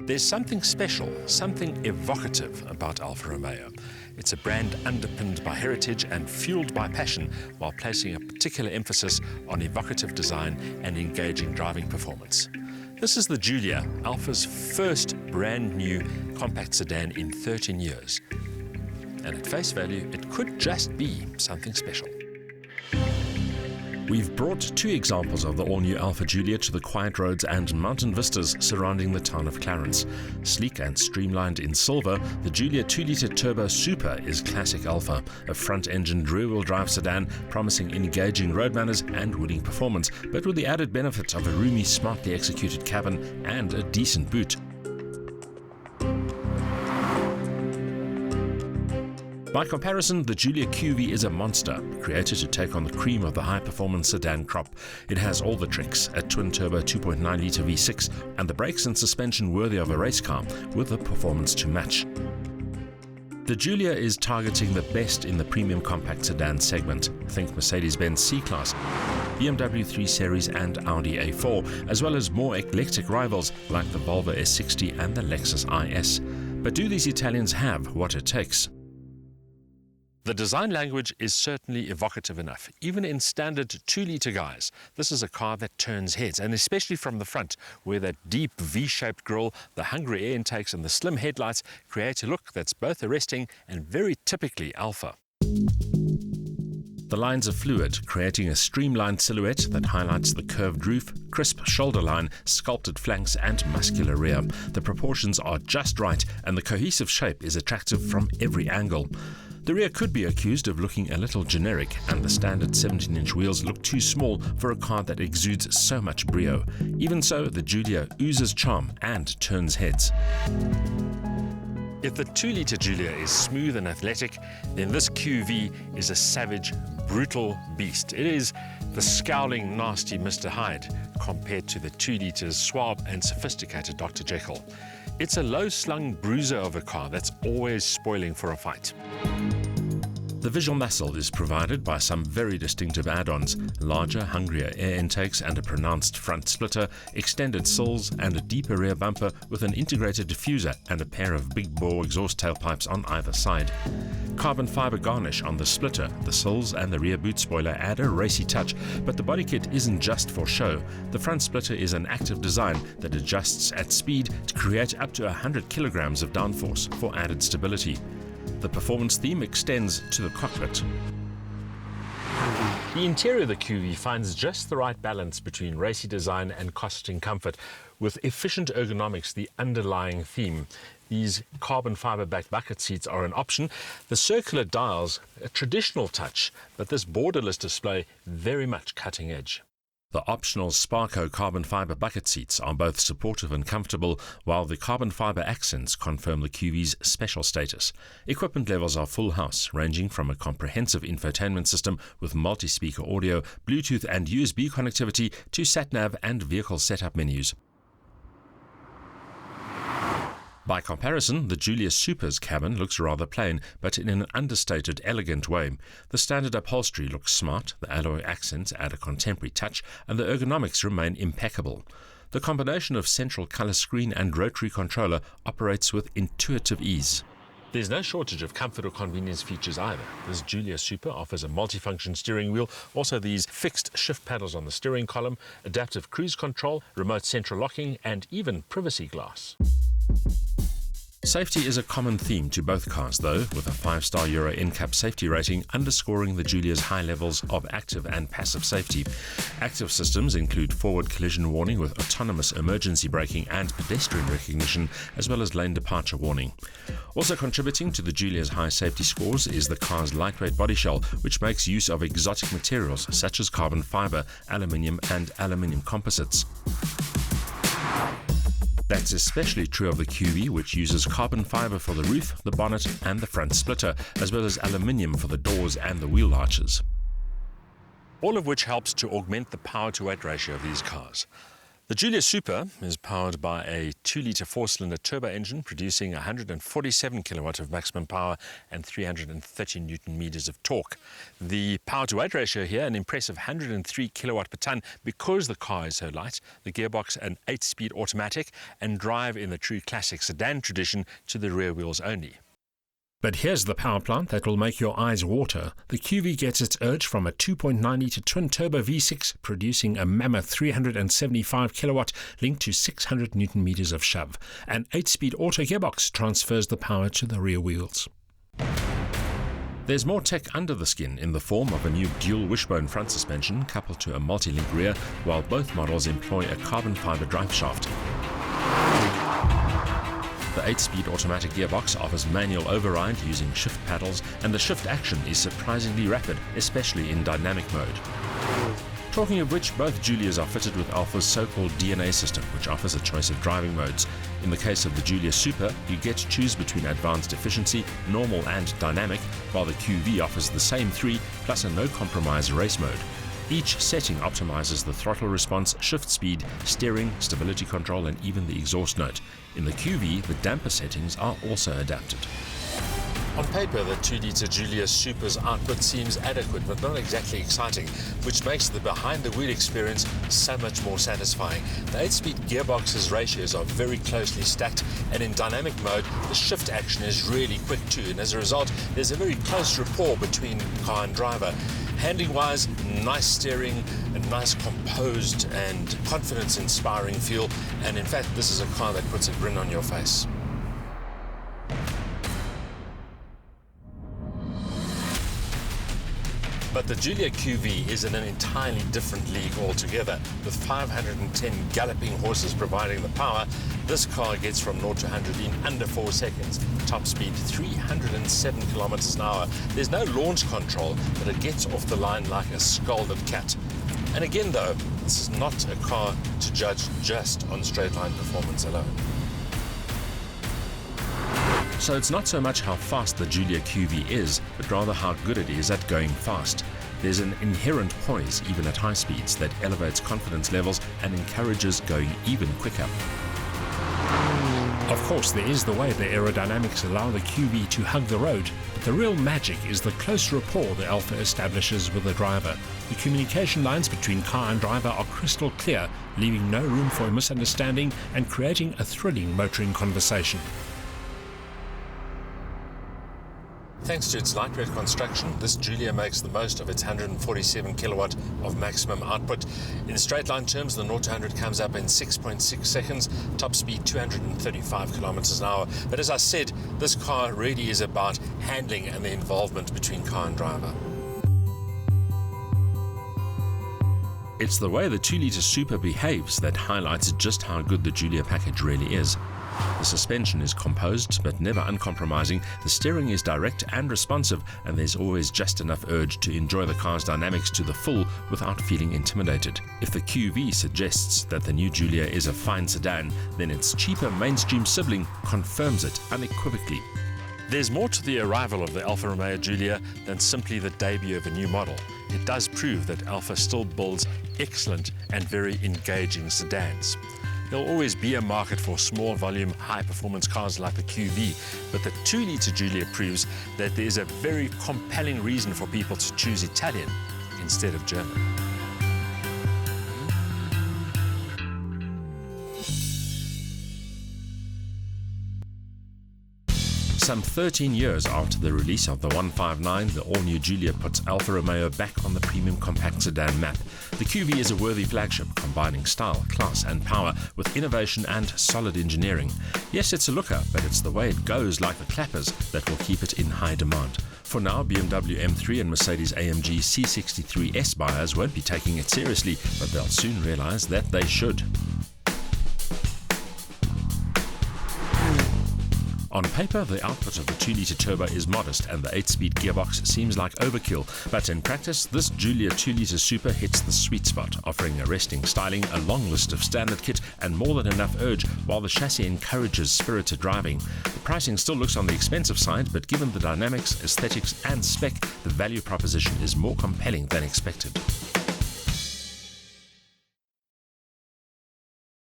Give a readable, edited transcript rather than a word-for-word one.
There's something special, something evocative about Alfa Romeo. It's a brand underpinned by heritage and fueled by passion, while placing a particular emphasis on evocative design and engaging driving performance. This is the Giulia, Alfa's first brand new compact sedan in 13 years. And at face value, it could just be something special. We've brought two examples of the all-new Alfa Giulia to the quiet roads and mountain vistas surrounding the town of Clarence. Sleek and streamlined in silver, the Giulia 2-litre turbo super is classic Alfa, a front-engined rear-wheel drive sedan promising engaging road manners and winning performance, but with the added benefit of a roomy, smartly executed cabin and a decent boot. By comparison, the Giulia QV is a monster, created to take on the cream of the high-performance sedan crop. It has all the tricks, a twin-turbo 2.9-litre V6, and the brakes and suspension worthy of a race car, with the performance to match. The Giulia is targeting the best in the premium compact sedan segment. Think Mercedes-Benz C-Class, BMW 3 Series and Audi A4, as well as more eclectic rivals like the Volvo S60 and the Lexus IS. But do these Italians have what it takes? The design language is certainly evocative enough. Even in standard 2-litre guise, this is a car that turns heads, and especially from the front, where that deep V-shaped grille, the hungry air intakes and the slim headlights create a look that's both arresting and very typically Alfa. The lines are fluid, creating a streamlined silhouette that highlights the curved roof, crisp shoulder line, sculpted flanks and muscular rear. The proportions are just right, and the cohesive shape is attractive from every angle. The rear could be accused of looking a little generic, and the standard 17-inch wheels look too small for a car that exudes so much brio. Even so, the Giulia oozes charm and turns heads. If the 2-litre Giulia is smooth and athletic, then this QV is a savage, brutal beast. It is the scowling, nasty Mr. Hyde compared to the 2-litre's suave and sophisticated Dr. Jekyll. It's a low-slung bruiser of a car that's always spoiling for a fight. The visual muscle is provided by some very distinctive add-ons: larger, hungrier air intakes and a pronounced front splitter, extended sills and a deeper rear bumper with an integrated diffuser and a pair of big-bore exhaust tailpipes on either side. Carbon fiber garnish on the splitter, the sills and the rear boot spoiler add a racy touch, but the body kit isn't just for show. The front splitter is an active design that adjusts at speed to create up to 100 kilograms of downforce for added stability. The performance theme extends to the cockpit. The interior of the QV finds just the right balance between racy design and costing comfort, with efficient ergonomics the underlying theme. These carbon fiber-backed bucket seats are an option. The circular dials, a traditional touch, but this borderless display, very much cutting edge. The optional Sparco carbon fiber bucket seats are both supportive and comfortable, while the carbon fiber accents confirm the QV's special status. Equipment levels are full house, ranging from a comprehensive infotainment system with multi-speaker audio, Bluetooth and USB connectivity to sat-nav and vehicle setup menus. By comparison, the Giulia Super's cabin looks rather plain, but in an understated, elegant way. The standard upholstery looks smart, the alloy accents add a contemporary touch, and the ergonomics remain impeccable. The combination of central color screen and rotary controller operates with intuitive ease. There's no shortage of comfort or convenience features either. This Giulia Super offers a multifunction steering wheel, also these fixed shift paddles on the steering column, adaptive cruise control, remote central locking, and even privacy glass. Safety is a common theme to both cars, though, with a 5-star Euro NCAP safety rating underscoring the Giulia's high levels of active and passive safety. Active systems include forward collision warning with autonomous emergency braking and pedestrian recognition, as well as lane departure warning. Also contributing to the Giulia's high safety scores is the car's lightweight body shell, which makes use of exotic materials such as carbon fiber, aluminium and aluminium composites. That's especially true of the QV, which uses carbon fiber for the roof, the bonnet and the front splitter, as well as aluminium for the doors and the wheel arches. All of which helps to augment the power-to-weight ratio of these cars. The Giulia Super is powered by a 2-litre 4-cylinder turbo engine producing 147 kilowatt of maximum power and 330 newton meters of torque. The power-to-weight ratio here, an impressive 103 kilowatt per tonne because the car is so light. The gearbox, an 8-speed automatic, and drive in the true classic sedan tradition to the rear wheels only. But here's the power plant that will make your eyes water. The QV gets its urge from a 2.9-litre twin-turbo V6 producing a mammoth 375 kilowatt linked to 600 newton meters of shove. An 8-speed auto gearbox transfers the power to the rear wheels. There's more tech under the skin in the form of a new dual wishbone front suspension coupled to a multi-link rear, while both models employ a carbon fibre drive shaft. The 8-speed automatic gearbox offers manual override using shift paddles, and the shift action is surprisingly rapid, especially in dynamic mode. Talking of which, both Giulias are fitted with Alfa's so-called DNA system, which offers a choice of driving modes. In the case of the Giulia Super, you get to choose between advanced efficiency, normal and dynamic, while the QV offers the same three, plus a no-compromise race mode. Each setting optimizes the throttle response, shift speed, steering, stability control, and even the exhaust note. In the QV, the damper settings are also adapted. On paper, the 2-litre Giulia Super's output seems adequate, but not exactly exciting, which makes the behind-the-wheel experience so much more satisfying. The 8-speed gearbox's ratios are very closely stacked, and in dynamic mode, the shift action is really quick too, and as a result, there's a very close rapport between car and driver. Handling-wise, nice steering, a nice composed and confidence-inspiring feel, and in fact, this is a car that puts a grin on your face. But the Giulia QV is in an entirely different league altogether. With 510 galloping horses providing the power, this car gets from 0 to 100 in under 4 seconds. Top speed 307 kilometers an hour. There's no launch control, but it gets off the line like a scalded cat. And again though, this is not a car to judge just on straight line performance alone. So it's not so much how fast the Giulia QV is, but rather how good it is at going fast. There's an inherent poise even at high speeds that elevates confidence levels and encourages going even quicker. Of course, there is the way the aerodynamics allow the QV to hug the road, but the real magic is the close rapport the Alfa establishes with the driver. The communication lines between car and driver are crystal clear, leaving no room for misunderstanding and creating a thrilling motoring conversation. Thanks to its lightweight construction, this Giulia makes the most of its 147 kilowatt of maximum output. In straight line terms, the 0 to 100 comes up in 6.6 seconds, top speed 235 kilometers an hour. But as I said, this car really is about handling and the involvement between car and driver. It's the way the 2-litre Super behaves that highlights just how good the Giulia package really is. The suspension is composed but never uncompromising, the steering is direct and responsive, and there's always just enough urge to enjoy the car's dynamics to the full without feeling intimidated. If the QV suggests that the new Giulia is a fine sedan, then its cheaper mainstream sibling confirms it unequivocally. There's more to the arrival of the Alfa Romeo Giulia than simply the debut of a new model. It does prove that Alfa still builds excellent and very engaging sedans. There'll always be a market for small volume, high performance cars like the QV, but the 2-litre Giulia proves that there is a very compelling reason for people to choose Italian instead of German. Some 13 years after the release of the 159, the all-new Giulia puts Alfa Romeo back on the premium compact sedan map. The QV is a worthy flagship, combining style, class and power with innovation and solid engineering. Yes, it's a looker, but it's the way it goes like the clappers that will keep it in high demand. For now, BMW M3 and Mercedes-AMG C63S buyers won't be taking it seriously, but they'll soon realize that they should. On paper, the output of the 2-litre turbo is modest and the 8-speed gearbox seems like overkill, but in practice, this Giulia 2-litre Super hits the sweet spot, offering arresting styling, a long list of standard kit, and more than enough urge, while the chassis encourages spirited driving. The pricing still looks on the expensive side, but given the dynamics, aesthetics, and spec, the value proposition is more compelling than expected.